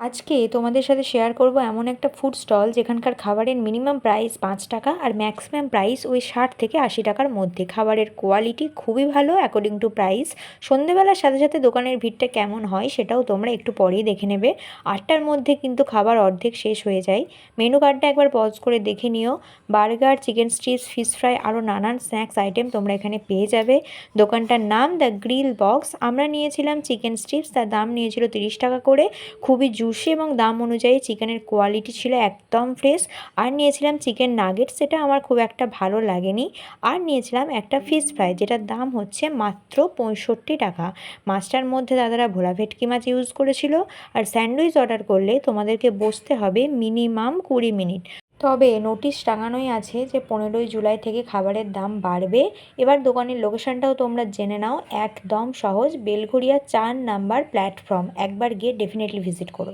আজকে তোমাদের সাথে শেয়ার করব এমন একটা ফুড স্টল যেখানকার খাবারের মিনিমাম প্রাইস 5 টাকা আর ম্যাক্সিমাম প্রাইস ওই 60 থেকে 80 টাকার মধ্যে। খাবারের কোয়ালিটি খুবই ভালো অ্যাকর্ডিং টু প্রাইস। সন্ধেবেলার সাথে সাথে দোকানের ভিড়টা কেমন হয় সেটাও তোমরা একটু পরেই দেখে নেবে। 8টার মধ্যে কিন্তু খাবার অর্ধেক শেষ হয়ে যায়। মেনু কার্ডটা একবার পজ করে দেখে নিও। Burger, chicken strips, fish fry আরও নানান স্ন্যাক্স আইটেম তোমরা এখানে পেয়ে যাবে। দোকানটার নাম দ্য গ্রিল বক্স। আমরা নিয়েছিলাম চিকেন স্ট্রিপস, তার দাম নিয়েছিল 30 টাকা করে। খুবই জুসি এবং দাম অনুযায়ী চিকেনের কোয়ালিটি ছিল একদম ফ্রেশ। আর নিয়েছিলাম চিকেন নাগেটস, সেটা আমার খুব একটা ভালো লাগেনি। আর নিয়েছিলাম একটা ফিশ ফ্রাই, যেটার দাম হচ্ছে মাত্র 65 টাকা। মাছটার মধ্যে দাদারা ভোলা ভেটকি মাছ ইউজ করেছিল। আর স্যান্ডউইচ অর্ডার করলে তোমাদেরকে বসতে হবে মিনিমাম 20 মিনিট। তবে নোটিশ টাঙানোই আছে যে 15ই জুলাই থেকে খাবারের দাম বাড়বে। এবার দোকানের লোকেশনটাও তোমরা জেনে নাও, একদম সহজ, বেলঘড়িয়া 4 নাম্বার প্ল্যাটফর্ম। একবার গিয়ে ডেফিনেটলি ভিজিট করো।